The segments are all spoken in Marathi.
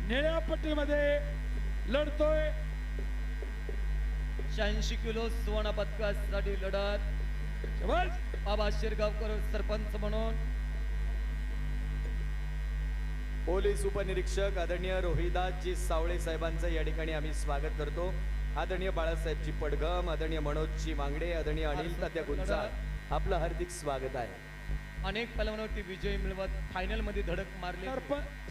निळ्या पट्टीमध्ये लढतोय 86 किलो सुवर्ण पदकासाठी लढत बाबा शिरगावकर सरपंच म्हणून पोलीस उपनिरीक्षक आदरणीय रोहिदासजी सावळे साहेबांचं या ठिकाणी आम्ही स्वागत करतो। आदरणीय बाळासाहेबजी पडगम, आदरणीय मनोजजी मांगडे, आदरणीय अनिल तात्या गुंजाळ, आपलं हार्दिक स्वागत आहे। अनेक पलवानांवरती विजय मिळवत फायनल मध्ये धडक मारली।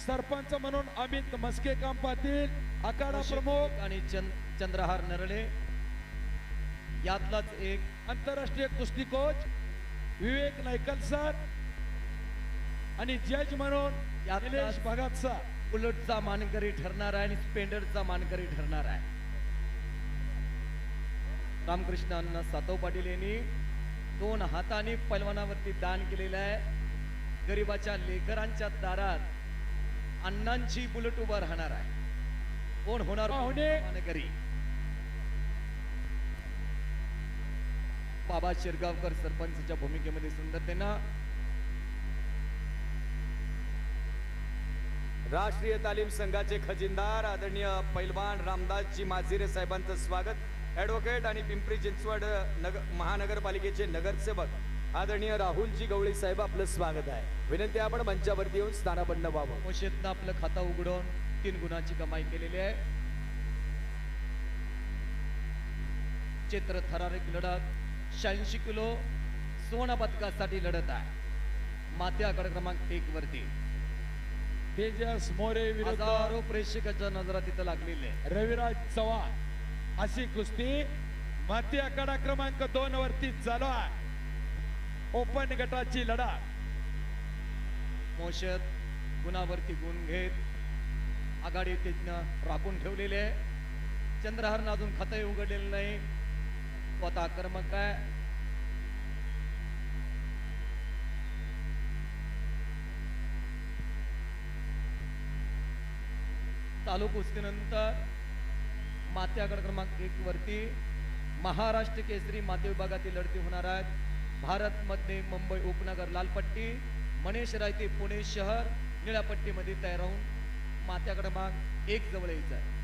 सरपंच म्हणून अमित मस्के काम पाटील, आखाडा प्रमुख आणि चंद्रहार नरळे, यातलाच एक आंतरराष्ट्रीय कुस्ती कोच विवेक नायकल सर आणि जज म्हणून निलेश भगत सर बुलेटचा मानकरी ठरणार आहे आणि स्पेंडरचा मानकरी ठरणार आहे। रामकृष्ण अण्णा सातव पाटील यांनी 2 हातांनी पैलवानावरती दान केलेलं आहे। गरिबाच्या लेकरांच्या दारात अण्णांची बुलेट उभा राहणार आहे। कोण होणार मानकरी? बाबा शिरगावकर सरपंचच्या भूमिकेमध्ये सुंदरतेनं राष्ट्रीय तालीम संघाचे खजिनदार आदरणीय पैलवान रामदासजी माजिरे साहेबांचं स्वागत। ॲडव्होकेट आणि पिंपरी चिंचवड महानगरपालिकेचे नगरसेवक आदरणीय राहुलजी गवळी साहेब, आपलं स्वागत आहे। विनंती आपण मंचावरती येऊन स्थानापन्न व्हावं। मोशेतनं आपलं खाता उघडून 3 गुणाची कमाई केलेली आहे। चित्र थरारक लढत 86 किलो सुवर्ण पदकासाठी लढत आहे। मात्या गट क्रमांक 1 वरती तेजस मोरे विरुद्ध हजारो प्रेक्षकांच्या नजरा तिथं लागलेले रविराज चव्हाण अशी कुस्ती माती आखाडा क्रमांक 2 वरती चालू आहे। ओपन गटाची लढत मोशत गुणावरती गुण घेत आघाडी तिथनं राखून ठेवलेले आहे। चंद्रहारनं अजून खातं उघडलेलं नाही, स्वतः आक्रमक आहे। चालू कुस्तीनंतर माती आखाडा क्रमांक 1 वरती महाराष्ट्र केसरी माती विभागातील लढती होणार आहेत। भारत मध्ये मुंबई उपनगर लाल पट्टी, मनीष रायते पुणे शहर निळ्या पट्टीमध्ये तयार राहून माती आखाडा क्रमांक 1 जवळ यायचं आहे।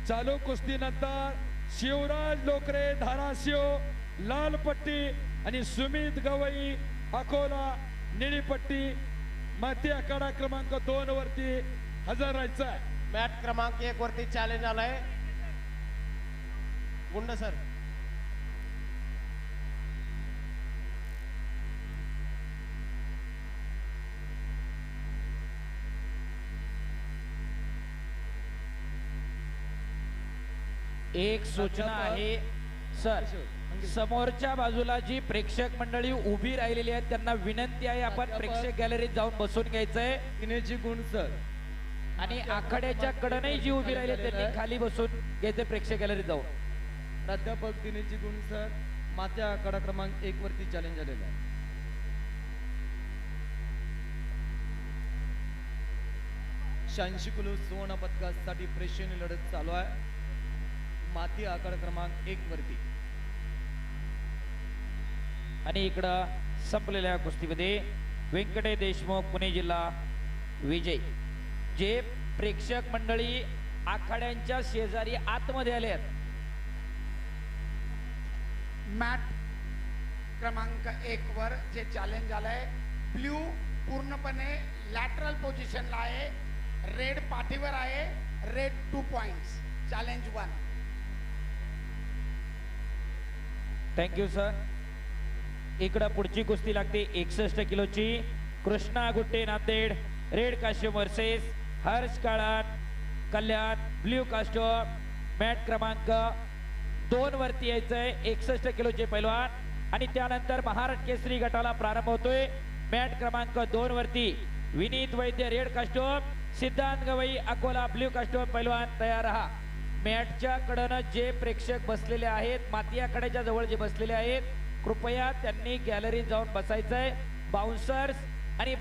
चालू कुस्तीनंतर शिवराज लोकरे धाराशिव लाल पट्टी आणि सुमित गवई अकोला निळी पट्टी माती आखाडा क्रमांक 2 वरती हजर राहायचं आहे। मॅट क्रमांक 1 वरती चॅलेंज आलाय गुंड सर। एक सूचना आहे सर, समोरच्या बाजूला जी प्रेक्षक मंडळी उभी राहिलेली आहेत त्यांना विनंती आहे आपण प्रेक्षक गॅलरीत जाऊन बसून घ्यायचंय। दिनेशजी गुण सर आणि आखाड्याच्या कडनही जी उभी राहिली त्यांनी खाली बसून घ्यायचे प्रेक्षक गॅलरीत जाऊन। प्राध्यापक दिनेशजी गुण सर मात्या आखाडा क्रमांक 1 वरती चॅलेंज आलेला आहे। 86 किलो सुवर्ण पदकासाठी प्रेक्षणीय लढत चालू आहे माती आखाडा क्रमांक 1 वरती। आणि इकडं संपलेल्या कुस्तीमध्ये व्यंकटे देशमुख पुणे जिल्हा विजय। जे प्रेक्षक मंडळी आखाड्यांच्या शेजारी आतमध्ये आले आहेत, मॅट क्रमांक 1 वर जे चॅलेंज आलंय, ब्ल्यू पूर्णपणे लॅटरल पोझिशनला आहे, रेड पाठीवर आहे, red 2 points, challenge 1। Thank you sir. इकडं पुढची कुस्ती लागते 61 किलोची। Krishna Gutte Nanded red costume versus Harsh काळात कल्याण ब्ल्यू कास्ट्यूम। मॅट क्रमांक 2 वरती यायचंय 61 किलोचे पैलवान आणि त्यानंतर महाराष्ट्र केसरी गटाला प्रारंभ होतोय। मॅट क्रमांक 2 वरती विनीत वैद्य रेड कास्ट्यूम, सिद्धांत गवई अकोला ब्ल्यू कास्ट्यूम पैलवान तयार रहा। मॅटच्या कडनं जे प्रेक्षक बसलेले आहेत, माती आखाड्याच्या जवळ जे बसलेले आहेत, कृपया त्यांनी गॅलरीत जाऊन बसायचंय। बाउन्सर्स आणि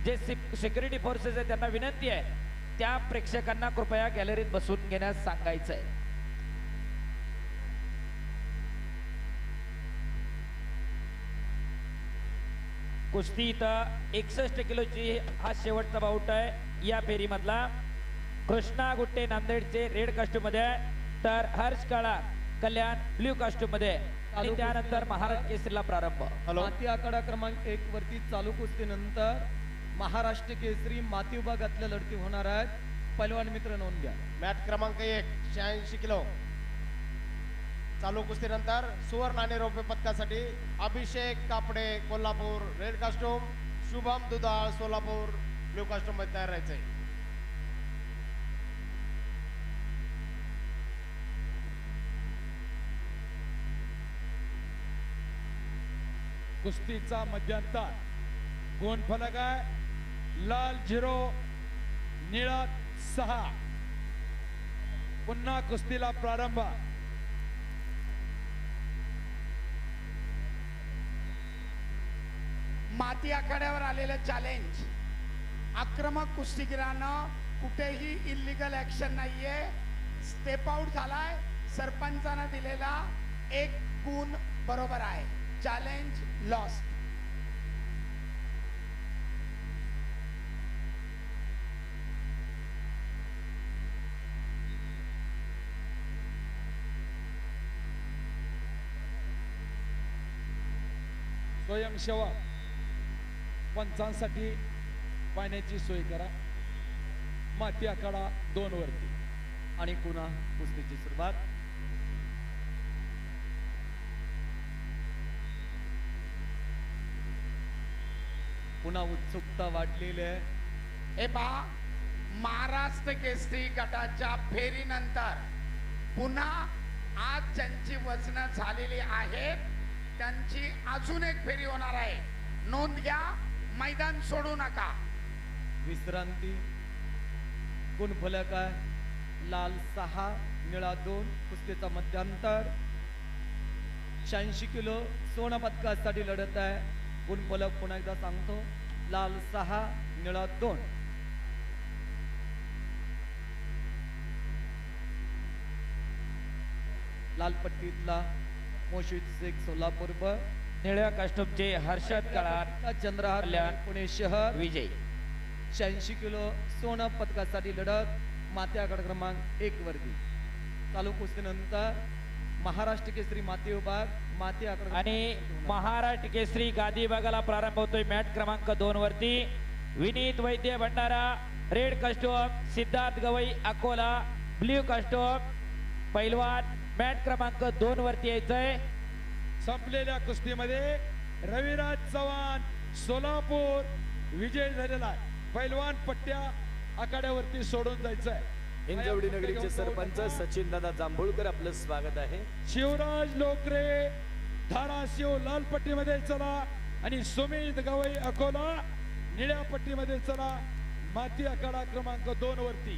जे सिक्युरिटी फोर्सेस आहेत त्यांना विनंती आहे त्या प्रेक्षकांना कृपया गॅलरीत बसून घेण्यास सांगायचंय। कुस्ती इथं 61 किलोची हा शेवटचा बाऊट आहे या फेरीमधला. कृष्णा गुट्टे नांदेडचे रेड कास्ट्यूम मध्ये आहे, तर हर्ष काळा कल्याण ब्ल्यू कास्ट्यूम मध्ये आहे. आणि त्यानंतर महाराष्ट्र केसरीला प्रारंभ. माती आखाडा क्रमांक 1 वरती चालू कुस्तीनंतर महाराष्ट्र केसरी माती विभागातल्या लढती होणार आहेत. पैलवान मित्र नोंद घ्या. मॅच क्रमांक 1 86 किलो चालू कुस्तीनंतर सुवर्ण आणि रौप्य पदकासाठी अभिषेक कापडे कोल्हापूर रेड कास्ट्यूम, शुभम दुधाळ सोलापूर ब्ल्यू कास्ट्यूम मध्ये तयार राहायचंय. कुस्तीचा मध्यंतर गुण फलक आहे लाल 0 निळा 6. पुन्हा कुस्तीला प्रारंभ. माती आखाड्यावर आलेलं चॅलेंज. आक्रमक कुस्तीगिरांना कुठेही इलिगल ऍक्शन नाहीये. स्टेप आउट झालाय. सरपंचानं दिलेला 1 गुण बरोबर आहे. Challenge lost. स्वयंसेवक पंचांसाठी पाण्याची सोय करा. माती आखाडा 2 वरती. आणि पुन्हा कुस्तीची सुरुवात. पुन्हा उत्सुकता वाढलेली आहे. हे पहा, महाराष्ट्र केसरी गटाच्या फेरीनंतर पुन्हा आज ज्यांची वजन झालेली आहेत त्यांची अजून एक फेरी होणार आहे. नोंद घ्या, मैदान सोडू नका. विश्रांती. गुणफलक आहे लाल 6 निळा 2. कुस्तीचा मध्यांतर 86 किलो सोना पदकासाठी लढत आहे. गुणफलक पुन्हा एकदा सांगतो लाल 6 निळा 2. लाल पट्टीतला मोशिद शेख सोलापूर ब. निळ्या कास्ट्यूमचे हर्षद काळात चंद्रहार कल्याण पुणे शहर विजय. 86 किलो सोना पदकासाठी लढत माती आखाडा क्रमांक 1 वरती. चालू कुस्तीनंतर महाराष्ट्र केसरी माती विभाग माती आखाडा आणि महाराष्ट्र केसरी गादी विभागाला प्रारंभ होतोय मॅट क्रमांक 2 वरती. Vineet Vaidya Bhandara red costume, Siddharth Gawai Akola blue costume. पैलवान मॅट क्रमांक 2 वरती यायचंय. संपलेल्या कुस्तीमध्ये रविराज चव्हाण सोलापूर विजय झालेला आहे. पैलवान पट्ट्या आखाड्यावरती सोडून जायचंय. हिंजवडी नगरीचे सरपंच सचिन दादा जांभूळकर आपलं स्वागत आहे. शिवराज लोकरे धाराशिव लाल पट्टीमध्ये चला आणि सुमित गवई अकोला निळ्या पट्टीमध्ये चला. माती आखाडा क्रमांक 2 वरती.